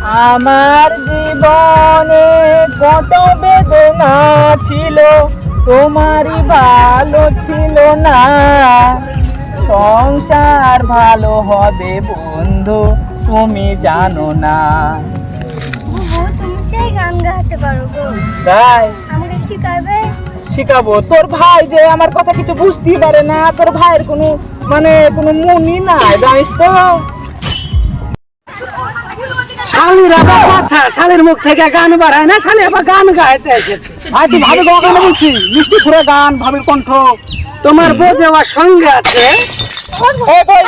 আমার জীবনে কত বেদনা ছিল, তোমারই ভালো ছিল না। সংসার ভালো হবে বন্ধু, তুমি জানো না। তুমি সেই গান গাইতে পারো গো? তাই আমাকে শিখাবে? শিখাবো। তোর ভাই যে আমার কথা কিছু বুঝতেই পারে না, তোর ভাইয়ের কোনো কোনো মনই নাই, জানিস তো। শালির আবার কথা, শালির মুখ থেকে গান বাড়ায় না, শালি আবার গান গাইতে এসেছে। ভাই তুই ভাবি গান বলছি, মিষ্টি সুরে গান, ভাবির কণ্ঠ। তোমার বউ যাওয়ার সঙ্গে আছে। এই বই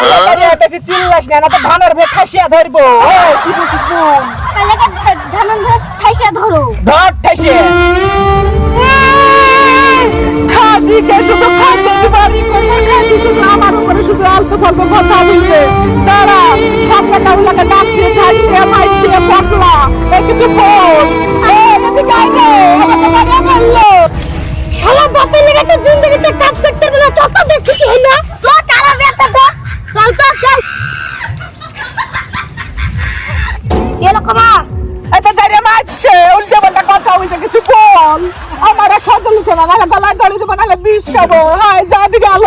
বেশি চিল্লাস না, না তো ধানের ভেট ঠাইসিয়া ধরবো। এই কি বলছিস বোন? তাহলে ধানের ভেস ঠাইসা ধরো। ধর ঠাইসিয়া। খাসি কে শুধু খাইতে দিবারি করবে, খাসি শুধু আমার উপরে শুধু অল্প স্বল্প কথা বলবে। তারা সব টাকাগুলোকে ডাকছে, ছাড়ছে, মাইছে, পটলা, এই কিছু বল। এই যদি গাইলে আমাকে মারিয়া ফেললো। শালা বাপের লেগে তো জিন্দেগিতে কাজ করতে না, চল দেখছি কি হইলো। তো তারা বেটা তো চল চল। এলো কমা এত ধরে মারছে, উল্টে পাল্টা কথা বলছে, কিছু বল। আমার সদল উঠে না, নাহলে গলায় দড়ি দেবো, নাহলে বিষ খাবো। হায় যাবি গেল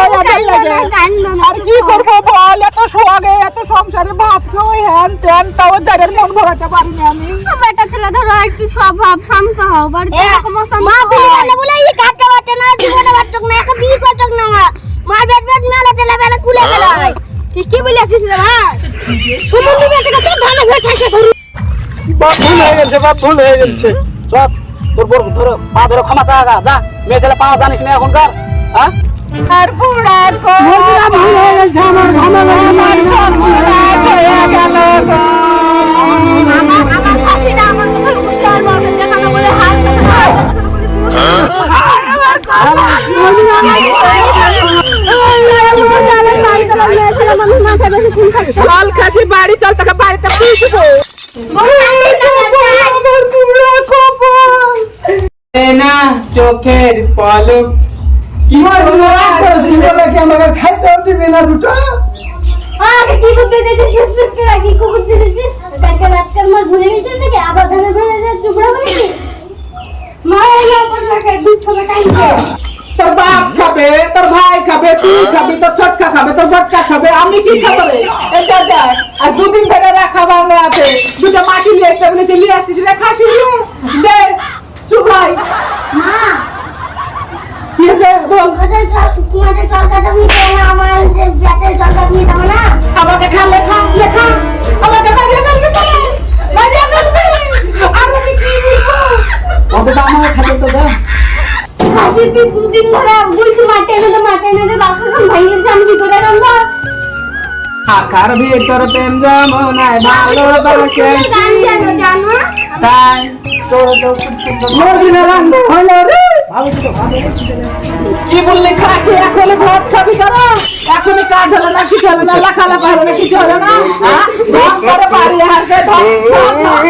আর কি করবো বল। এত সোয়াগে, এত সংসারে ভাত খাওয়া, হ্যান ত্যান, তাও যাদের মন ভরাতে পারিনি আমি। বেটা ছেলে ধরো একটু স্বভাব শান্ত হও। বাড়িতে এরকম শান্ত মা বলে এই কাটতে বাটে না, জীবনে বাটক না, একটা বিয়ে করতক না। মার বেট মেলা ছেলে বেলা কুলে গেল। তুই কি বলেছিস রে ভাই? সুমন্দি বেটাকে তো ধানে ভেট ঠাইসা ধরি। বাপ ভুল হয়ে গেছে, বাপ ভুল হয়ে গেছে। চল তোর বড় ধরো, পা ধরো, ক্ষমা চাগা যা। মেয়ে ছেলে পাওয়া জানিস না এখনকার, হ্যাঁ? আর পুরার ভুল হয়ে গেছে আমার, আমার সর্বনাশ হয়ে গেল গো। আমার ফাঁসিটা আমার কথা বুঝতে পারবো না, যেখানে বলে হাত চল খাসি বাড়ি চল, তোকে বাড়িতে পুষবো। না চোখের পলক কি করেছিস বলে কি আমাকে খাইতেও দিবি না দুটো? কি বুদ্ধি দিয়েছিস? ফুসফুস করে কি বুদ্ধি দিয়েছিস? কালকে রাতকাল মার ভুলে গেছিস নাকি? আবার ধানে ভুলে যা চুপড়া বলি কি? মায়ের না আপনাকে দুধ খাবে টাইম দে। তোর বাপ খাবে, তোর ভাই খাবে, তুই খাবি, তোর ছোটকা খাবে, তোর বটকা খাবে, আমি কি খাবো রে? এটা দেখ, আর দুদিন ধরে রাখা বাংলা আছে, দুটো মাটি নিয়ে আসতে বলেছি, নিয়ে আসছিস রে, খাসি নিয়ে দে। চুপ ভাই। মা কি হয়েছে বল। তোমাদের তরকাটা মিটে না, আমার যে ব্যাটের তরকাটা মিটে না। আমাকে খা, লেখা লেখা, আমাকে বাজিয়ে ফেলবি তো, বাজিয়ে ফেলবি। আর আমি কি বলবো? অন্তত আমাকে খাইতে তো দে। খাসি তুই দুদিন ধরে বলছি মাঠে এনে দে, মাঠে এনে দে, বাসা খান ভাঙিয়ে আমি কি করে রান্না? আকার ভিতর প্রেম যমুনায় ভালোবাসে, গান জানো জানো? তাই তোর তো খুব সুন্দর মর্জিনা রান্না হলো রে। কি বললি? খাসি এখন ভাত খাবি কেন? এখনই কাজ হলো না, কিছু হলো না, লাখালাখা হলো না, কিছু হলো না। হ্যাঁ, ঢক করে বাড়ি হারকে ঢক ঢক ঢক।